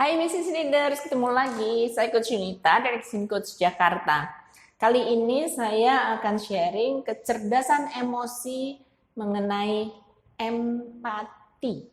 Hai Business Leaders, ketemu lagi. Saya Coach Yunita dari Exim Coach Jakarta. Kali ini saya akan sharing kecerdasan emosi mengenai empati.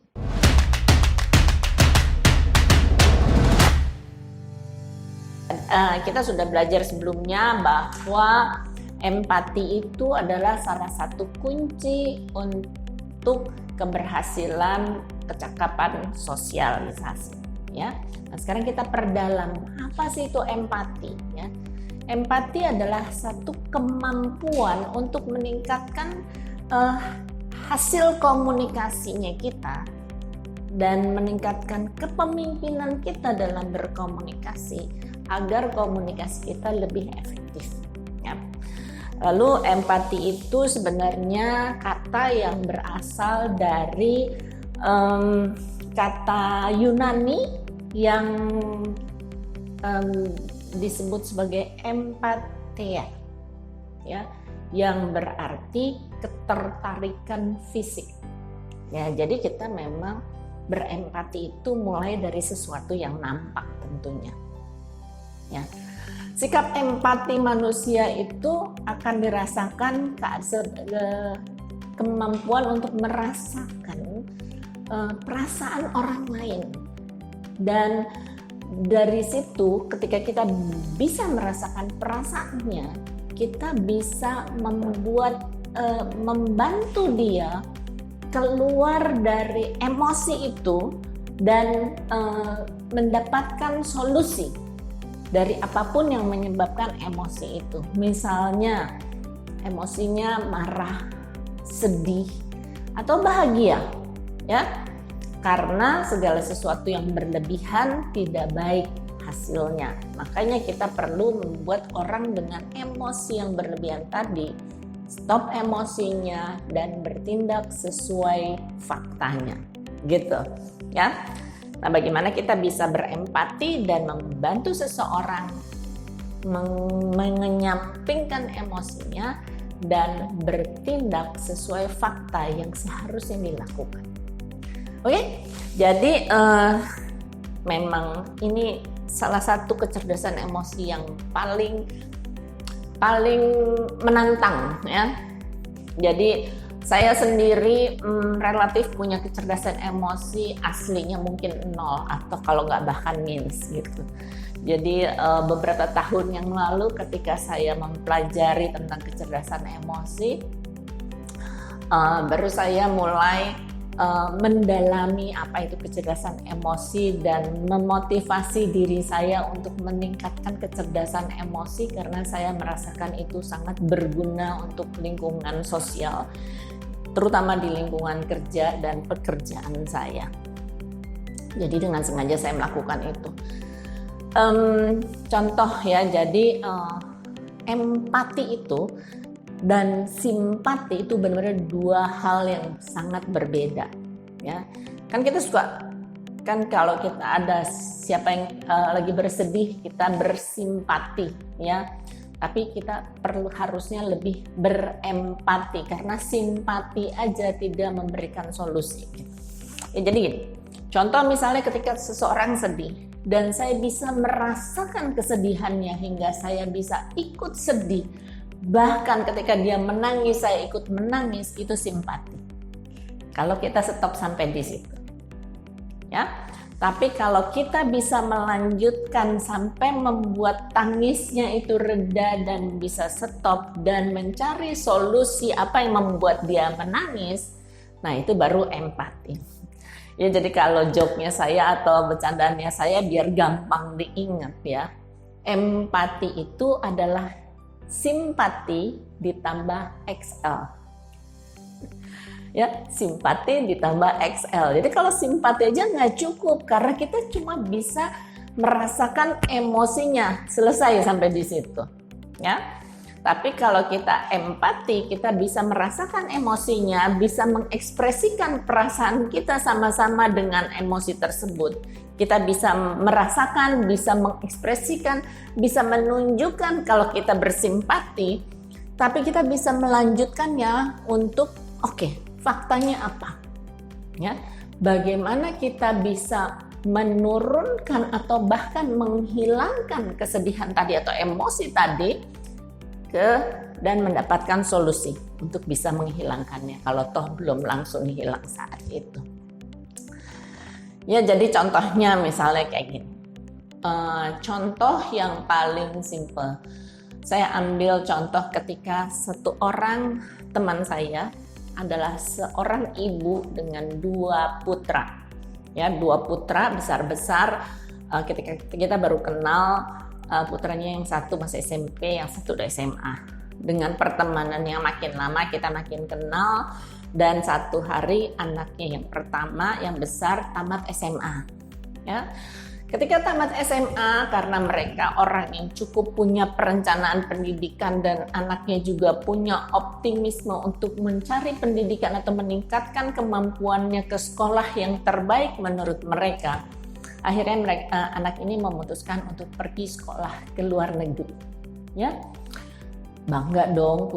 Kita sudah belajar sebelumnya bahwa empati itu adalah salah satu kunci untuk keberhasilan kecakapan sosialisasi. Ya. Nah, sekarang kita perdalam apa sih itu empati, ya. Empati adalah satu kemampuan untuk meningkatkan hasil komunikasinya kita dan meningkatkan kepemimpinan kita dalam berkomunikasi agar komunikasi kita lebih efektif, ya. Lalu empati itu sebenarnya kata yang berasal dari kata Yunani yang disebut sebagai empatheia, ya, yang berarti ketertarikan fisik. Ya, jadi kita memang berempati itu mulai dari sesuatu yang nampak tentunya. Ya. Sikap empati manusia itu akan dirasakan kemampuan untuk merasakan perasaan orang lain. Dan dari situ ketika kita bisa merasakan perasaannya, kita bisa membantu dia keluar dari emosi itu dan mendapatkan solusi dari apapun yang menyebabkan emosi itu. Misalnya emosinya marah, sedih, atau bahagia, ya. Karena segala sesuatu yang berlebihan tidak baik hasilnya. Makanya kita perlu membuat orang dengan emosi yang berlebihan tadi stop emosinya dan bertindak sesuai faktanya, gitu, ya. Nah, bagaimana kita bisa berempati dan membantu seseorang menyampingkan emosinya dan bertindak sesuai fakta yang seharusnya dilakukan. Oke, jadi memang ini salah satu kecerdasan emosi yang paling menantang, ya. Jadi saya sendiri relatif punya kecerdasan emosi aslinya mungkin 0 atau kalau nggak bahkan minus gitu. Jadi beberapa tahun yang lalu ketika saya mempelajari tentang kecerdasan emosi, baru saya mulai mendalami apa itu kecerdasan emosi dan memotivasi diri saya untuk meningkatkan kecerdasan emosi karena saya merasakan itu sangat berguna untuk lingkungan sosial, terutama di lingkungan kerja dan pekerjaan saya. Jadi dengan sengaja saya melakukan itu. Contoh ya, jadi empati itu dan simpati itu benar-benar dua hal yang sangat berbeda, ya. Kan kita suka, kan kalau kita ada siapa yang lagi bersedih kita bersimpati, ya. Tapi kita harusnya lebih berempati karena simpati aja tidak memberikan solusi. Ya, jadi gini, contoh misalnya ketika seseorang sedih dan saya bisa merasakan kesedihannya hingga saya bisa ikut sedih. Bahkan ketika dia menangis, saya ikut menangis, itu simpati. Kalau kita stop sampai di situ, ya. Tapi kalau kita bisa melanjutkan sampai membuat tangisnya itu reda dan bisa stop dan mencari solusi apa yang membuat dia menangis, nah itu baru empati. Ya, jadi kalau joke-nya saya atau bercandaannya saya biar gampang diingat, ya. Empati itu adalah simpati ditambah XL, ya, simpati ditambah XL. Jadi kalau simpati aja nggak cukup karena kita cuma bisa merasakan emosinya, selesai sampai di situ, ya. Tapi kalau kita empati, kita bisa merasakan emosinya, bisa mengekspresikan perasaan kita sama-sama dengan emosi tersebut. Kita bisa merasakan, bisa mengekspresikan, bisa menunjukkan kalau kita bersimpati, tapi kita bisa melanjutkannya untuk faktanya apa? Ya, bagaimana kita bisa menurunkan atau bahkan menghilangkan kesedihan tadi atau emosi tadi dan mendapatkan solusi untuk bisa menghilangkannya kalau toh belum langsung hilang saat itu. Ya, jadi contohnya misalnya kayak gini. Contoh yang paling simple, saya ambil contoh ketika satu orang teman saya adalah seorang ibu dengan 2 putra. Ya, 2 putra besar-besar. Ketika kita baru kenal, putranya yang satu masih SMP, yang satu udah SMA. Dengan pertemanan yang makin lama kita makin kenal, dan satu hari anaknya yang pertama yang besar tamat SMA. Ya. Ketika tamat SMA, karena mereka orang yang cukup punya perencanaan pendidikan dan anaknya juga punya optimisme untuk mencari pendidikan atau meningkatkan kemampuannya ke sekolah yang terbaik menurut mereka, akhirnya anak ini memutuskan untuk pergi sekolah ke luar negeri. Ya, bangga dong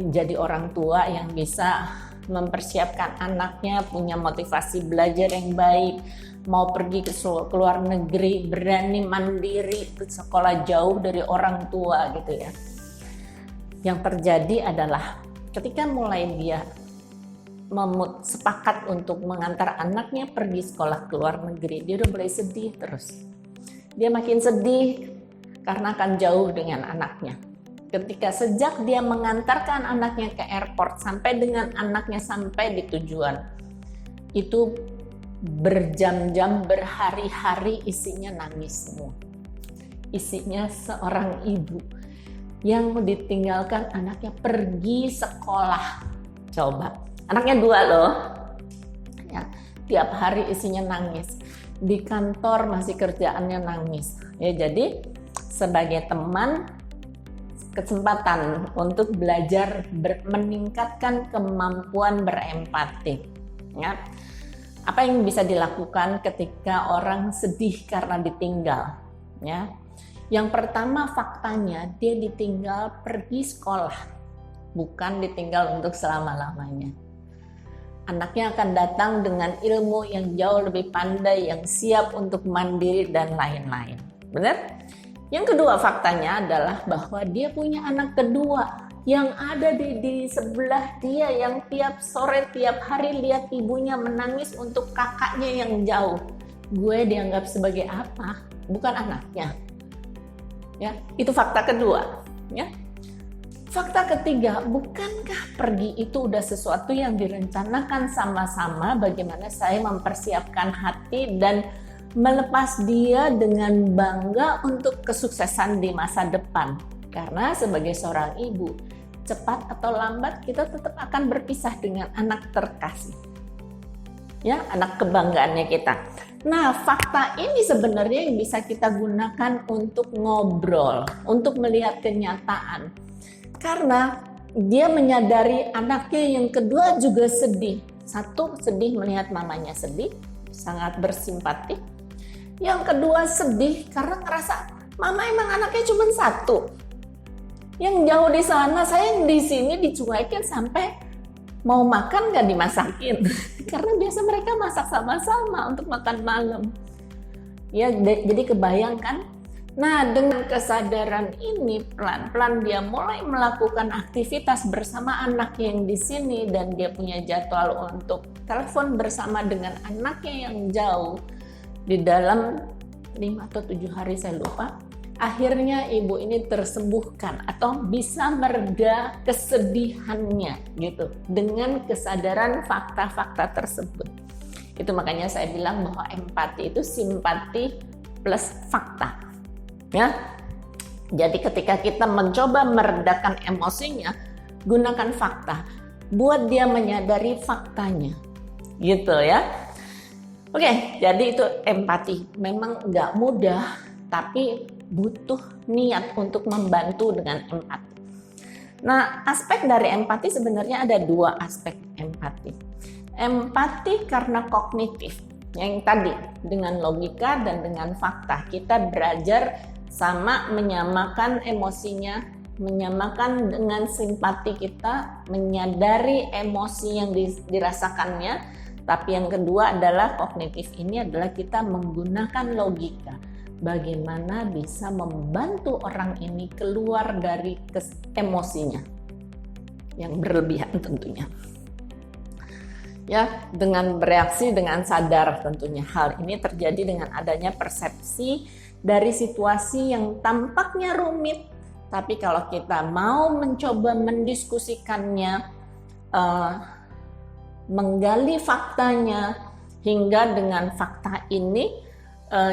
jadi orang tua yang bisa mempersiapkan anaknya, punya motivasi belajar yang baik, mau pergi ke luar negeri, berani mandiri ke sekolah jauh dari orang tua gitu ya. Yang terjadi adalah ketika mulai dia sepakat untuk mengantar anaknya pergi sekolah ke luar negeri, dia udah mulai sedih terus. Dia makin sedih karena akan jauh dengan anaknya. Ketika sejak dia mengantarkan anaknya ke airport sampai dengan anaknya sampai di tujuan, itu berjam-jam, berhari-hari isinya nangis semua. Isinya seorang ibu yang ditinggalkan anaknya pergi sekolah. Coba, anaknya 2 loh. Ya, tiap hari isinya nangis. Di kantor masih kerjaannya nangis. Ya, jadi sebagai teman, kesempatan untuk belajar meningkatkan kemampuan berempati. Ya. Apa yang bisa dilakukan ketika orang sedih karena ditinggal? Ya. Yang pertama, faktanya dia ditinggal pergi sekolah, bukan ditinggal untuk selama-lamanya. Anaknya akan datang dengan ilmu yang jauh lebih pandai, yang siap untuk mandiri dan lain-lain. Benar? Yang kedua faktanya adalah bahwa dia punya anak kedua yang ada di sebelah dia, yang tiap sore, tiap hari lihat ibunya menangis untuk kakaknya yang jauh. Gue dianggap sebagai apa? Bukan anaknya. Ya, itu fakta kedua. Ya. Fakta ketiga, bukankah pergi itu udah sesuatu yang direncanakan sama-sama, bagaimana saya mempersiapkan hati dan melepas dia dengan bangga untuk kesuksesan di masa depan. Karena sebagai seorang ibu, cepat atau lambat kita tetap akan berpisah dengan anak terkasih. Ya, anak kebanggaannya kita. Nah, fakta ini sebenarnya yang bisa kita gunakan untuk ngobrol, untuk melihat kenyataan. Karena dia menyadari anaknya yang kedua juga sedih. Satu, sedih melihat mamanya sedih, sangat bersimpati. Yang kedua sedih karena ngerasa mama emang anaknya cuma 1. Yang jauh di sana, saya yang di sini dicuekin sampai mau makan gak dimasakin. Karena biasa mereka masak sama-sama untuk makan malam. Ya, jadi kebayangkan. Nah, dengan kesadaran ini pelan-pelan dia mulai melakukan aktivitas bersama anak yang di sini dan dia punya jadwal untuk telepon bersama dengan anaknya yang jauh. Di dalam 5 atau 7 hari saya lupa, akhirnya ibu ini tersembuhkan atau bisa mereda kesedihannya gitu dengan kesadaran fakta-fakta tersebut. Itu makanya saya bilang bahwa empati itu simpati plus fakta. Ya. Jadi ketika kita mencoba meredakan emosinya, gunakan fakta. Buat dia menyadari faktanya. Gitu ya. Oke, jadi itu empati. Memang nggak mudah, tapi butuh niat untuk membantu dengan empati. Nah, aspek dari empati sebenarnya ada 2 aspek empati. Empati karena kognitif, yang tadi dengan logika dan dengan fakta. Kita belajar sama menyamakan emosinya, menyamakan dengan simpati kita, menyadari emosi yang dirasakannya, Tapi yang kedua adalah kognitif ini adalah kita menggunakan logika. Bagaimana bisa membantu orang ini keluar dari emosinya yang berlebihan tentunya. Ya, dengan bereaksi dengan sadar tentunya. Hal ini terjadi dengan adanya persepsi dari situasi yang tampaknya rumit, tapi kalau kita mau mencoba mendiskusikannya, menggali faktanya, hingga dengan fakta ini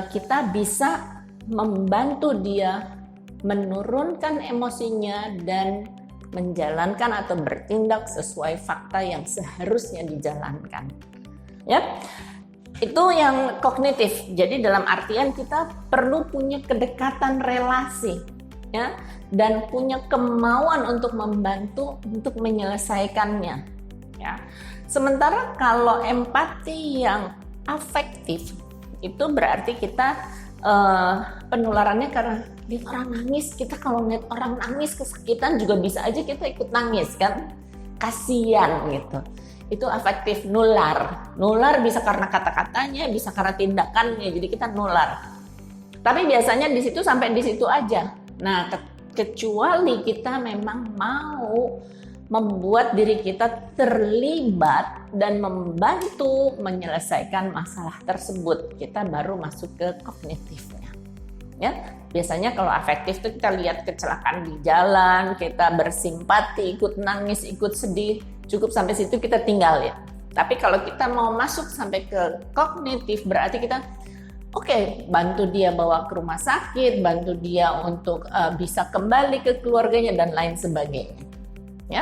kita bisa membantu dia menurunkan emosinya dan menjalankan atau bertindak sesuai fakta yang seharusnya dijalankan. Ya, itu yang kognitif. Jadi dalam artian kita perlu punya kedekatan relasi, ya, dan punya kemauan untuk membantu untuk menyelesaikannya. Ya. Sementara kalau empati yang afektif itu berarti kita penularannya karena lihat orang nangis, kita kalau lihat orang nangis kesakitan juga bisa aja kita ikut nangis kan, kasihan gitu. Itu afektif nular. Nular bisa karena kata-katanya, bisa karena tindakannya, jadi kita nular. Tapi biasanya di situ sampai di situ aja. Nah, kecuali kita memang mau membuat diri kita terlibat dan membantu menyelesaikan masalah tersebut, kita baru masuk ke kognitifnya. Ya, biasanya kalau afektif itu kita lihat kecelakaan di jalan, kita bersimpati, ikut nangis, ikut sedih, cukup sampai situ kita tinggal ya. Tapi kalau kita mau masuk sampai ke kognitif, berarti kita bantu dia bawa ke rumah sakit, bantu dia untuk bisa kembali ke keluarganya dan lain sebagainya. Ya,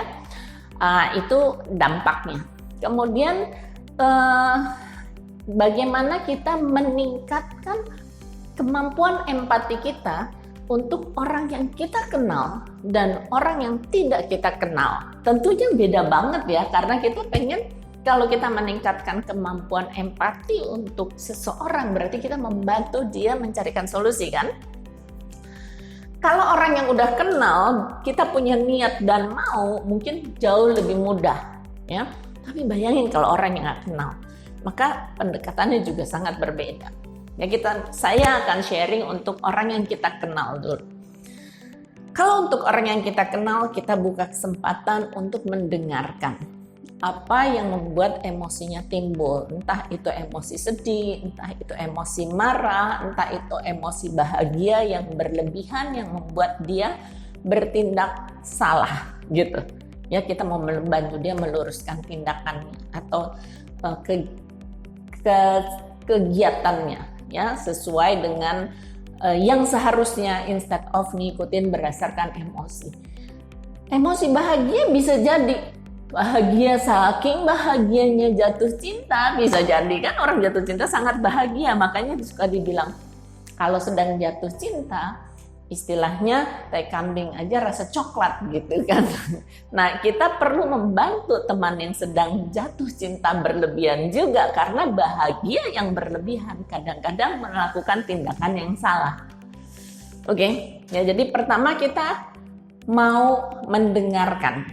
itu dampaknya. Kemudian bagaimana kita meningkatkan kemampuan empati kita untuk orang yang kita kenal dan orang yang tidak kita kenal. Tentunya beda banget ya, karena kita pengen kalau kita meningkatkan kemampuan empati untuk seseorang berarti kita membantu dia mencarikan solusi kan. Kalau orang yang udah kenal, kita punya niat dan mau, mungkin jauh lebih mudah, ya. Tapi bayangin kalau orang yang nggak kenal, maka pendekatannya juga sangat berbeda. Ya saya akan sharing untuk orang yang kita kenal dulu. Kalau untuk orang yang kita kenal, kita buka kesempatan untuk mendengarkan apa yang membuat emosinya timbul, entah itu emosi sedih, entah itu emosi marah, entah itu emosi bahagia yang berlebihan yang membuat dia bertindak salah gitu. Ya, kita mau membantu dia meluruskan tindakannya atau kegiatannya ya sesuai dengan yang seharusnya instead of ngikutin berdasarkan emosi. Emosi bahagia bisa jadi bahagia saking bahagianya jatuh cinta, bisa jadi kan orang jatuh cinta sangat bahagia, makanya suka dibilang kalau sedang jatuh cinta istilahnya teh kambing aja rasa coklat gitu kan. Nah, kita perlu membantu teman yang sedang jatuh cinta berlebihan juga karena bahagia yang berlebihan kadang-kadang melakukan tindakan yang salah. Oke, ya jadi pertama kita mau mendengarkan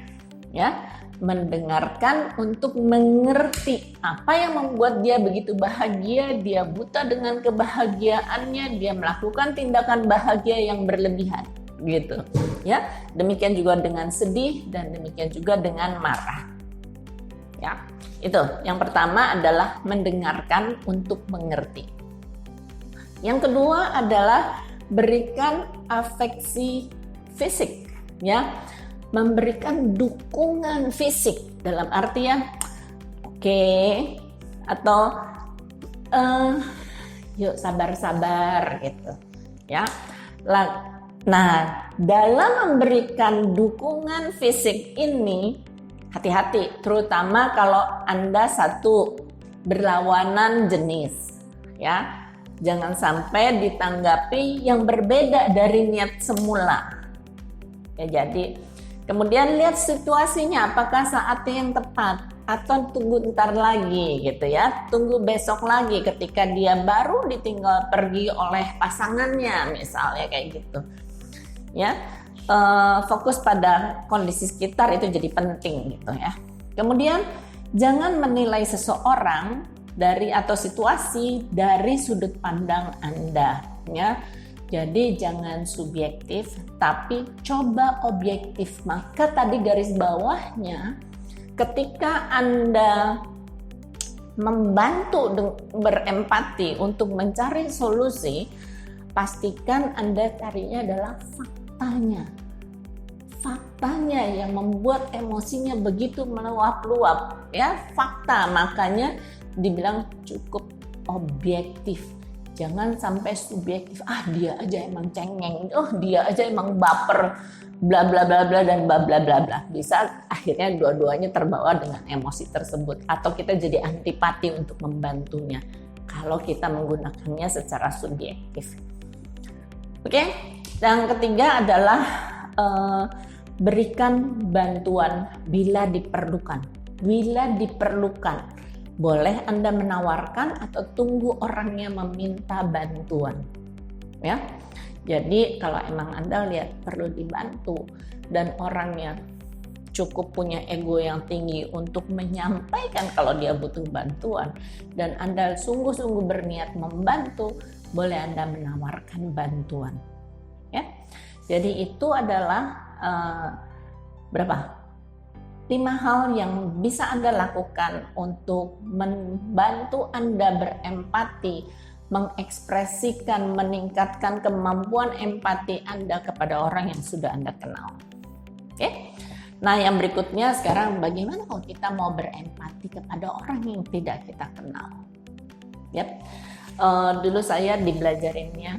ya. Mendengarkan untuk mengerti apa yang membuat dia begitu bahagia, dia buta dengan kebahagiaannya, dia melakukan tindakan bahagia yang berlebihan, gitu. Ya, demikian juga dengan sedih dan demikian juga dengan marah. Ya, itu yang pertama adalah mendengarkan untuk mengerti. Yang kedua adalah berikan afeksi fisik, ya. Memberikan dukungan fisik dalam artian atau yuk sabar-sabar gitu ya. Nah, dalam memberikan dukungan fisik ini hati-hati, terutama kalau Anda satu berlawanan jenis ya. Jangan sampai ditanggapi yang berbeda dari niat semula. Ya, jadi kemudian lihat situasinya, apakah saatnya yang tepat atau tunggu ntar lagi gitu ya, tunggu besok lagi ketika dia baru ditinggal pergi oleh pasangannya misalnya kayak gitu ya. Fokus pada kondisi sekitar itu jadi penting gitu ya. Kemudian Jangan menilai seseorang atau situasi dari sudut pandang Anda, ya. Jadi jangan subjektif, tapi coba objektif. Maka tadi garis bawahnya, ketika Anda membantu berempati untuk mencari solusi, pastikan Anda carinya adalah faktanya yang membuat emosinya begitu meluap-luap, ya, fakta. Makanya dibilang cukup objektif, jangan sampai subjektif. Dia aja emang cengeng, dia aja emang baper, bla bla bla bla dan bla bla bla bla. Bisa akhirnya dua-duanya terbawa dengan emosi tersebut, atau kita jadi antipati untuk membantunya kalau kita menggunakannya secara subjektif. Oke, yang ketiga adalah berikan bantuan bila diperlukan. Bila diperlukan, boleh Anda menawarkan atau tunggu orangnya meminta bantuan. Ya, jadi kalau emang Anda lihat perlu dibantu dan orangnya cukup punya ego yang tinggi untuk menyampaikan kalau dia butuh bantuan dan Anda sungguh-sungguh berniat membantu, boleh Anda menawarkan bantuan. Ya, jadi itu adalah 5 hal yang bisa Anda lakukan untuk membantu Anda berempati, mengekspresikan, meningkatkan kemampuan empati Anda kepada orang yang sudah Anda kenal. Oke? Nah, yang berikutnya sekarang, bagaimana kalau kita mau berempati kepada orang yang tidak kita kenal? Yep. Dulu saya dibelajarinnya,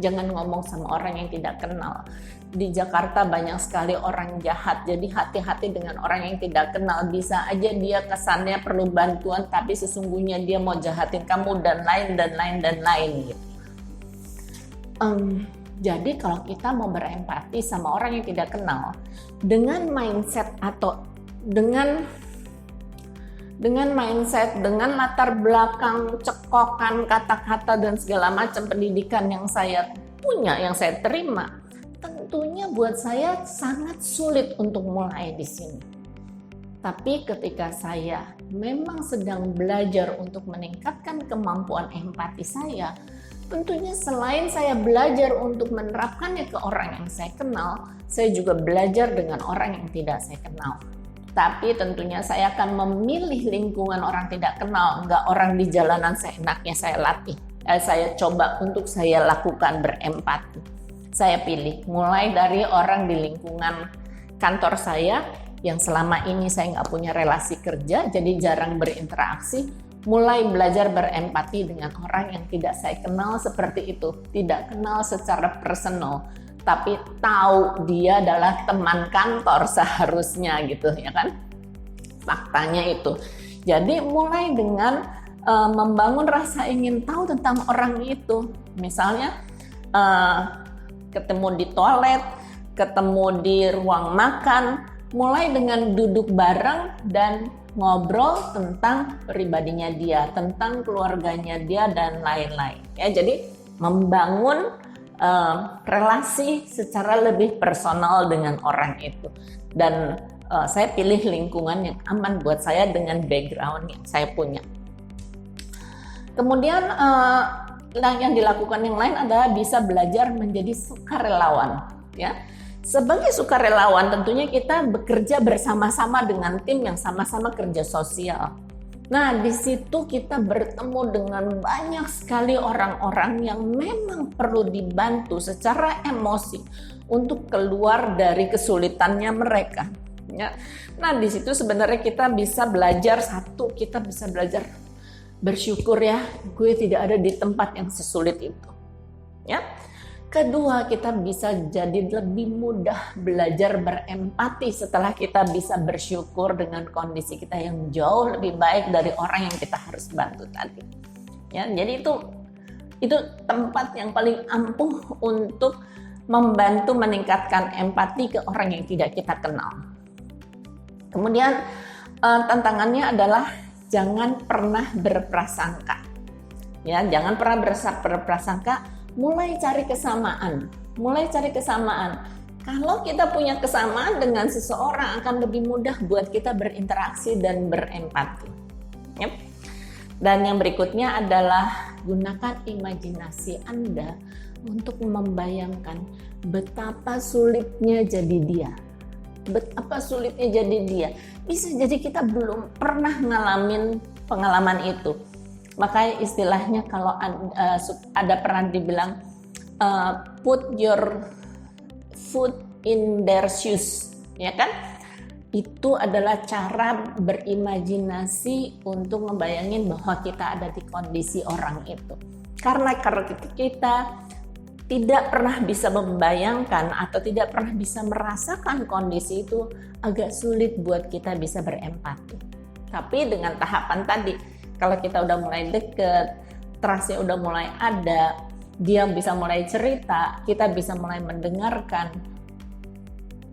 jangan ngomong sama orang yang tidak kenal. Di Jakarta banyak sekali orang jahat, jadi hati-hati dengan orang yang tidak kenal. Bisa aja dia kesannya perlu bantuan, tapi sesungguhnya dia mau jahatin kamu dan lain gitu. Jadi kalau kita mau berempati sama orang yang tidak kenal, dengan mindset atau dengan latar belakang cekokan kata-kata dan segala macam pendidikan yang saya punya, yang saya terima, tentunya buat saya sangat sulit untuk mulai di sini. Tapi ketika saya memang sedang belajar untuk meningkatkan kemampuan empati saya, tentunya selain saya belajar untuk menerapkannya ke orang yang saya kenal, saya juga belajar dengan orang yang tidak saya kenal. Tapi tentunya saya akan memilih lingkungan orang tidak kenal, enggak orang di jalanan seenaknya saya latih. Saya coba untuk saya lakukan berempati. Saya pilih mulai dari orang di lingkungan kantor saya yang selama ini saya nggak punya relasi kerja, jadi jarang berinteraksi. Mulai belajar berempati dengan orang yang tidak saya kenal seperti itu, tidak kenal secara personal, tapi tahu dia adalah teman kantor seharusnya gitu, ya kan? Faktanya itu. Jadi mulai dengan membangun rasa ingin tahu tentang orang itu. Misalnya ketemu di toilet, ketemu di ruang makan, mulai dengan duduk bareng dan ngobrol tentang pribadinya dia, tentang keluarganya dia dan lain-lain. Ya, jadi membangun relasi secara lebih personal dengan orang itu. Dan saya pilih lingkungan yang aman buat saya dengan background yang saya punya. Kemudian yang dilakukan yang lain adalah bisa belajar menjadi sukarelawan. Ya, sebagai sukarelawan tentunya kita bekerja bersama-sama dengan tim yang sama-sama kerja sosial. Nah, di situ kita bertemu dengan banyak sekali orang-orang yang memang perlu dibantu secara emosi untuk keluar dari kesulitannya mereka. Ya. Nah, di situ sebenarnya kita bisa belajar kita bisa belajar bersyukur ya, gue tidak ada di tempat yang sesulit itu. Ya. Kedua, kita bisa jadi lebih mudah belajar berempati setelah kita bisa bersyukur dengan kondisi kita yang jauh lebih baik dari orang yang kita harus bantu tadi. Ya, jadi itu tempat yang paling ampuh untuk membantu meningkatkan empati ke orang yang tidak kita kenal. Kemudian tantangannya adalah jangan pernah berprasangka. Ya, jangan pernah berprasangka. Mulai cari kesamaan. Kalau kita punya kesamaan dengan seseorang, akan lebih mudah buat kita berinteraksi dan berempati. Yep. Dan yang berikutnya adalah gunakan imajinasi Anda untuk membayangkan betapa sulitnya jadi dia. Betapa sulitnya jadi dia. Bisa jadi kita belum pernah ngalamin pengalaman itu. Makanya istilahnya kalau ada pernah dibilang put your foot in their shoes, ya kan? Itu adalah cara berimajinasi untuk membayangin bahwa kita ada di kondisi orang itu. Karena kita tidak pernah bisa membayangkan atau tidak pernah bisa merasakan kondisi itu, agak sulit buat kita bisa berempati. Tapi dengan tahapan tadi, kalau kita udah mulai deket, trust-nya udah mulai ada, dia bisa mulai cerita, kita bisa mulai mendengarkan,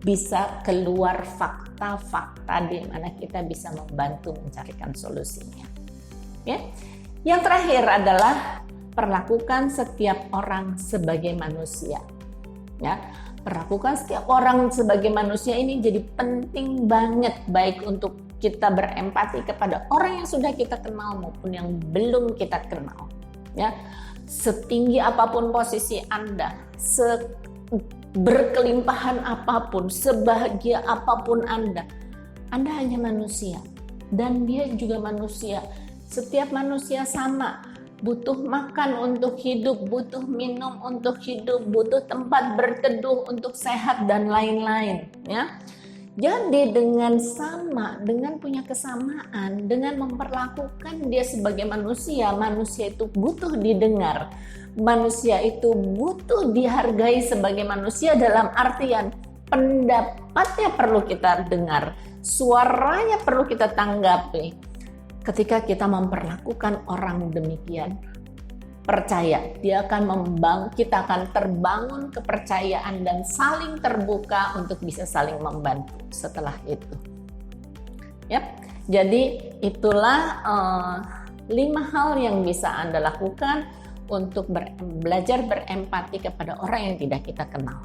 bisa keluar fakta-fakta di mana kita bisa membantu mencarikan solusinya. Ya. Yang terakhir adalah perlakukan setiap orang sebagai manusia. Ya, perlakukan setiap orang sebagai manusia ini jadi penting banget, baik untuk kita berempati kepada orang yang sudah kita kenal maupun yang belum kita kenal. Ya, setinggi apapun posisi Anda, berkelimpahan apapun, sebahagia apapun Anda hanya manusia dan dia juga manusia. Setiap manusia sama, butuh makan untuk hidup, butuh minum untuk hidup, butuh tempat berteduh untuk sehat dan lain-lain, ya. Jadi dengan punya kesamaan, dengan memperlakukan dia sebagai manusia itu butuh didengar. Manusia itu butuh dihargai sebagai manusia dalam artian pendapatnya perlu kita dengar, suaranya perlu kita tanggapi. Ketika kita memperlakukan orang demikian, percaya kita akan terbangun kepercayaan dan saling terbuka untuk bisa saling membantu setelah itu. Yap, jadi itulah 5 hal yang bisa Anda lakukan untuk belajar berempati kepada orang yang tidak kita kenal.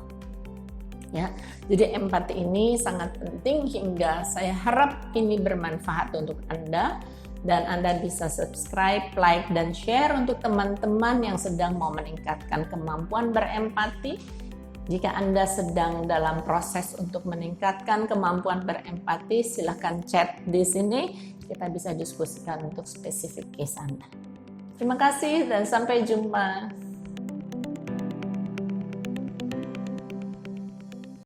Ya, jadi empati ini sangat penting hingga saya harap ini bermanfaat untuk Anda. Dan Anda bisa subscribe, like, dan share untuk teman-teman yang sedang mau meningkatkan kemampuan berempati. Jika Anda sedang dalam proses untuk meningkatkan kemampuan berempati, silakan chat di sini. Kita bisa diskusikan untuk spesifik case Anda. Terima kasih dan sampai jumpa.